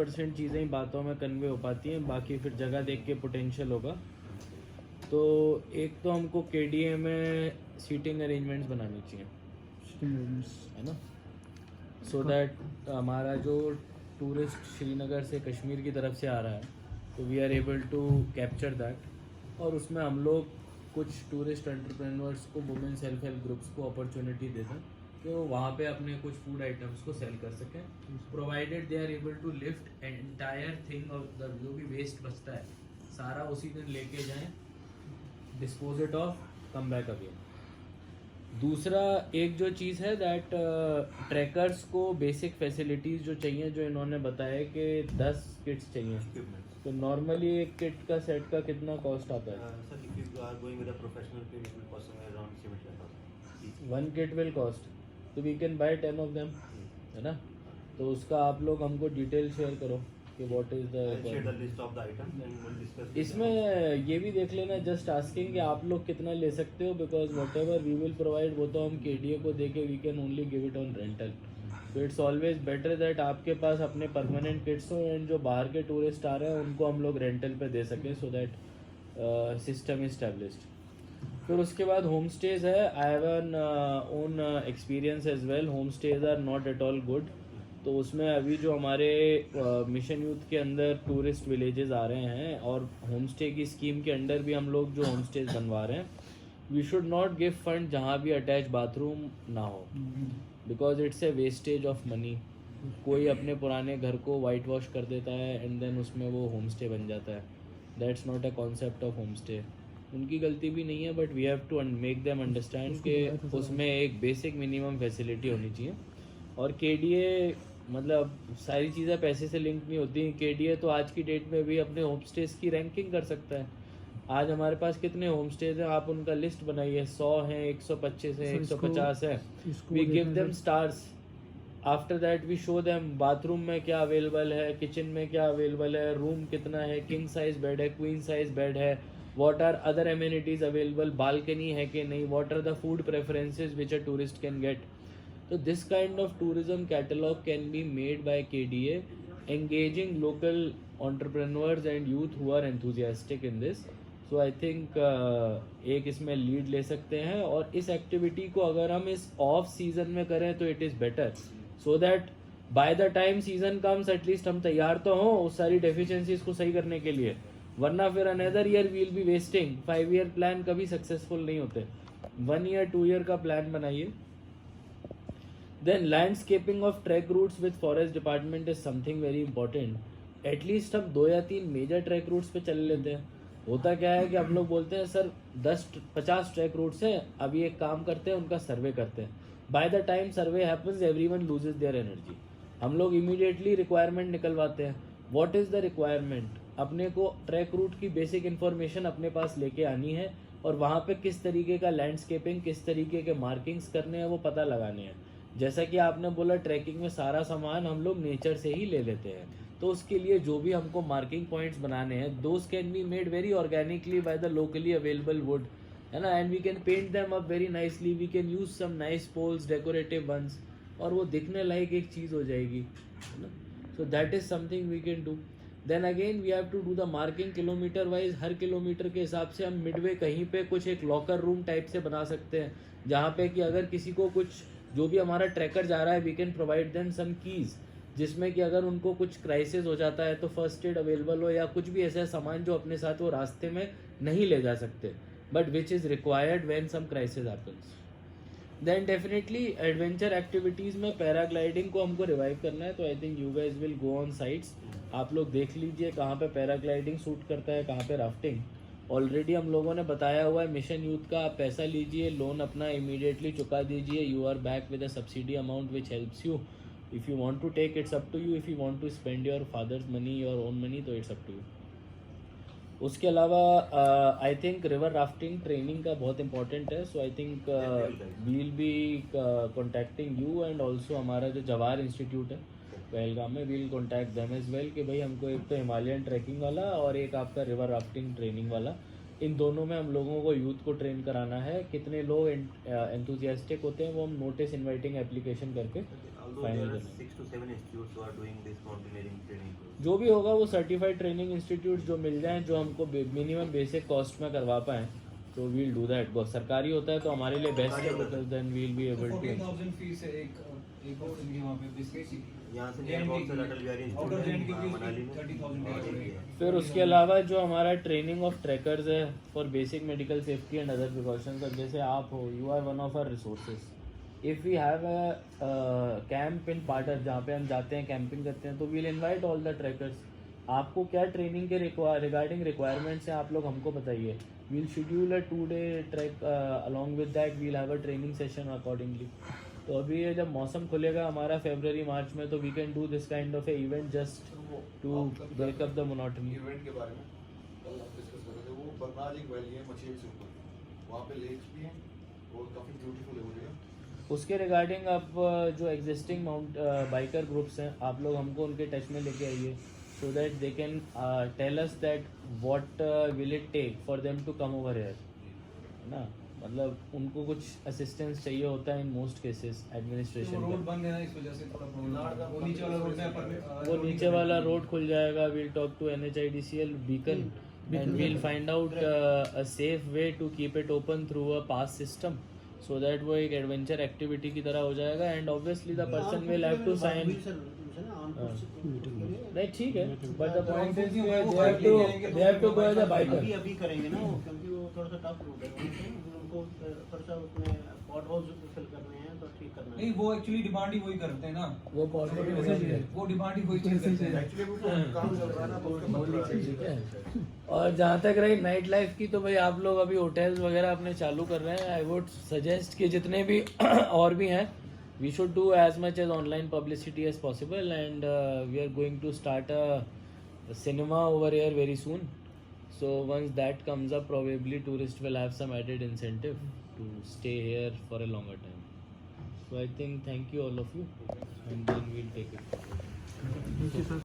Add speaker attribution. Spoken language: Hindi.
Speaker 1: % चीज़ें ही बातों में कन्वे हो पाती हैं, बाकी फिर जगह देख के पोटेंशियल होगा। तो एक तो हमको केडीए में सीटिंग अरेंजमेंट्स बनानी चाहिए, है ना, सो दैट हमारा जो टूरिस्ट श्रीनगर से कश्मीर की तरफ से आ रहा है तो we are able to capture that. और उसमें हम लोग कुछ टूरिस्ट एंटरप्रेन्योर्स को, वुमेन सेल्फ हेल्प ग्रुप्स को अपॉर्चुनिटी देते हैं कि वो वहाँ पे अपने कुछ फूड आइटम्स को सेल कर सकें, provided they are able to lift entire thing of the, जो भी वेस्ट बचता है सारा उसी दिन लेके जाएं, dispose it of, come back again. दूसरा एक जो चीज़ है दैट ट्रैकर्स को बेसिक फैसिलिटीज़ जो चाहिए, जो इन्होंने बताया कि 10 किट्स चाहिए, तो नॉर्मली एक किट का सेट का कितना कॉस्ट आता है?
Speaker 2: Sir, if you are going with a professional kit, it will cost somewhere around 7,000.
Speaker 1: One kit will cost, तो we can buy 10 of them, है ना। तो उसका आप लोग हमको डिटेल शेयर करो कि what is
Speaker 2: Share the
Speaker 1: the,
Speaker 2: list of the items and we'll discuss. with
Speaker 1: इसमें ये भी देख लेना, जस्ट आस्किंग कि आप लोग कितना ले सकते हो, because whatever we will provide वो तो हम केडीए को दे के we can only give it on rental. तो इट्स ऑलवेज बेटर दैट आपके पास अपने परमानेंट किट्स हो एंड जो बाहर के टूरिस्ट आ रहे हैं उनको हम लोग रेंटल पे दे सकें, सो दैट सिस्टम इस्टेब्लिश्ड। फिर उसके बाद होम स्टेज है। I have an own experience as well. Home stays are not at all good. तो उसमें अभी जो हमारे मिशन यूथ के अंदर टूरिस्ट विलेजेस आ रहे हैं और होम स्टे की स्कीम के अंडर भी हम लोग जो होम स्टेज बनवा रहे हैं, we should not give fund जहाँ भी अटैच बाथरूम ना हो, because it's a wastage of money. कोई अपने पुराने घर को वाइट वॉश कर देता है एंड देन उसमें वो होम स्टे बन जाता है। That's not a concept of home stay. उनकी गलती भी नहीं है, but we have to make them understand कि उसमें एक बेसिक मिनिमम फैसिलिटी होनी चाहिए। और केडीए मतलब सारी चीज़ें पैसे से लिंक नहीं होती। केडीए तो आज की डेट में भी अपने होम स्टेज की रैंकिंग कर सकता है। आज हमारे पास कितने होम स्टेज हैं, आप उनका लिस्ट बनाइए। 100 हैं, 125 हैं, 150 हैं। We give them stars. After that we show them bathroom में क्या अवेलेबल है, किचन में क्या अवेलेबल है, रूम कितना है, किंग साइज बेड है, क्वीन साइज बेड है, what are other amenities available, balcony है कि नहीं, what are the food preferences which a tourist can get. So this kind of tourism catalog can be made by KDA, engaging local entrepreneurs and youth who are enthusiastic in this. So I think एक इसमें लीड ले सकते हैं। और इस एक्टिविटी को अगर हम इस ऑफ सीजन में करें तो it is better, so that by the time season comes at least हम तैयार तो हों उस सारी डेफिशिएंसीज को सही करने के लिए। वरना फिर another year we'll be wasting. 5 year plan कभी सक्सेसफुल नहीं होते। 1 ईयर 2 ईयर का प्लान बनाइए। Then landscaping of trek routes with forest department is something very important. At least हम 2 या 3 मेजर ट्रैक रूट्स पे चल लेते हैं। होता क्या है कि हम लोग बोलते हैं सर 10-50 ट्रैक रूट्स हैं, अभी एक काम करते हैं उनका सर्वे करते हैं। By the time survey happens everyone loses their energy. हम लोग इमीडिएटली रिक्वायरमेंट निकलवाते हैं। What is the requirement? अपने को ट्रैक रूट की बेसिक इन्फॉर्मेशन अपने पास लेके आनी है और वहाँ पे किस तरीके का लैंडस्केपिंग, किस तरीके के मार्किंग्स करने हैं वो पता लगाने हैं। जैसा कि आपने बोला ट्रैकिंग में सारा सामान हम लोग नेचर से ही ले लेते हैं, तो उसके लिए जो भी हमको मार्किंग पॉइंट्स बनाने हैं those can be made very organically by the locally available wood, है ना। And we can paint them up very nicely. We can use some nice poles, decorative ones, और वो दिखने लायक एक चीज़ हो जाएगी, है ना। So that is something we can do. Then again we have to do the marking kilometre wise. हर किलोमीटर के हिसाब से हम मिडवे कहीं पे कुछ एक लॉकर रूम टाइप से बना सकते हैं, जहाँ पे कि अगर किसी को कुछ, जो भी हमारा ट्रैकर जा रहा है, we can provide them some keys, जिसमें कि अगर उनको कुछ क्राइसिस हो जाता है तो फर्स्ट एड अवेलेबल हो, या कुछ भी ऐसा सामान जो अपने साथ वो रास्ते में नहीं ले जा सकते, but which is required when some crisis happens. Then definitely adventure activities में पैराग्लाइडिंग को हमको रिवाइव करना है, तो I think you guys will go on sites. आप लोग देख लीजिए कहाँ पे पैराग्लाइडिंग सूट करता है, कहाँ पे राफ्टिंग। ऑलरेडी हम लोगों ने बताया हुआ है मिशन यूथ का। आप पैसा लीजिए, लोन अपना इमीडिएटली चुका दीजिए, you are back with a subsidy amount which helps you. If you want to take, it's up to you. If you want to spend your father's money, your own money, तो इट्स अप टू यू। उसके अलावा I think river rafting training का बहुत इंपॉर्टेंट है। So I think we'll be contacting you and also हमारा जो जवाहर इंस्टीट्यूट है पहलगाम में, we'll contact them as well कि भाई हमको एक तो हिमालयन ट्रैकिंग वाला और एक आपका रिवर राफ्टिंग ट्रेनिंग वाला, इन दोनों में हम लोगों को यूथ को ट्रेन कराना है। कितने लोग एंथुजियास्टिक होते हैं वो हम नोटिस इनवाइटिंग एप्लीकेशन करके
Speaker 2: Although
Speaker 1: फाइनल
Speaker 2: there are
Speaker 1: करना।
Speaker 2: 6 to 7 institutes who are doing this mountaineering training course.
Speaker 1: जो भी होगा वो सर्टिफाइड ट्रेनिंग इंस्टीट्यूट जो मिल जाए जो हमको मिनिमम बेसिक कॉस्ट में करवा पाएँ तो वील डू दैट। सरकारी होता है तो हमारे लिए बेस्ट है because then we'll be able to.
Speaker 3: 14,000 fees है एक पर्सन की वहाँ पे बेसिकली।
Speaker 2: यहाँ से नियर बहुत सारे Atal Bihari
Speaker 3: out of
Speaker 2: institute
Speaker 3: JNK
Speaker 2: है मनाली में
Speaker 3: 30,000
Speaker 2: और
Speaker 3: पड़ेगी।
Speaker 2: ये है।
Speaker 1: फिर उसके अलावा जो हमारा ट्रेनिंग ऑफ ट्रैकर्स है for basic medical safety and other precautions, अब जैसे आप हो, you are one of our resources. If we have a camp in पाटर जहाँ पे हम जाते हैं कैंपिंग करते हैं तो we'll invite all the trekkers. आपको क्या ट्रेनिंग के रिगार्डिंग रिक्वायरमेंट्स हैं आप लोग हमको बताइए। We'll schedule a 2-day trek along with that we'll have a training session accordingly. तो अभी ये जब मौसम खुलेगा हमारा फरवरी मार्च में तो we can do this kind of a event just to break up the monotony.
Speaker 4: Event के बारे में कल आप डिस्कस कर रहे थे, वो बरनाज एक वैली है मछली से ऊपर, वहाँ पे लेक्स भी हैं और काफ़ी ब्यूटीफुल है वो जगह।
Speaker 1: उसके रिगार्डिंग आप जो एग्जिस्टिंग बाइकर ग्रुप्स हैं आप लोग हमको उनके टच में लेके आइए so that they can tell us that what will it take for them to come over here, है ना। मतलब उनको कुछ असिस्टेंस चाहिए होता है in most cases administration
Speaker 3: road
Speaker 1: का।
Speaker 3: बंद है ना इस वजह से थोड़ा प्रॉब्लम। वो नीचे वाला रोड में
Speaker 1: वो नीचे वाला रोड खुल जाएगा। We'll talk to NHIDCL Beacon and we'll find out a safe way to keep it open through a pass system so that वो एक एडवेंचर एक्टिविटी की तरह हो जाएगा and obviously the person will have to sign. नहीं ठीक है but the point is they have to go as a biker.
Speaker 5: अभी करेंगे ना वो, क्योंकि वो थोड़ा सा टफ रूट है उनको थोड़ा सा उसमें पॉट होल्स फिल करने हैं तो ठीक करना है।
Speaker 3: नहीं वो एक्चुअली डिमांड ही वही करते हैं ना,
Speaker 1: वो पॉजिटिव
Speaker 3: वो डिमांड ही वही चीज करते हैं।
Speaker 4: एक्चुअली वो काम चल रहा है ना तो उसके मतलब
Speaker 1: ठीक है। और जहाँ तक रही नाइट लाइफ की तो भाई आप लोग अभी होटल्स वगैरह अपने चालू कर रहे हैं। आई वुड सजेस्ट कि जितने भी और भी हैं we should do as much as online publicity as possible and we are going to start a cinema over here very soon. So once that comes up probably tourists will have some added incentive to stay here for a longer time. So I think thank you all of you and then we'll take it forward.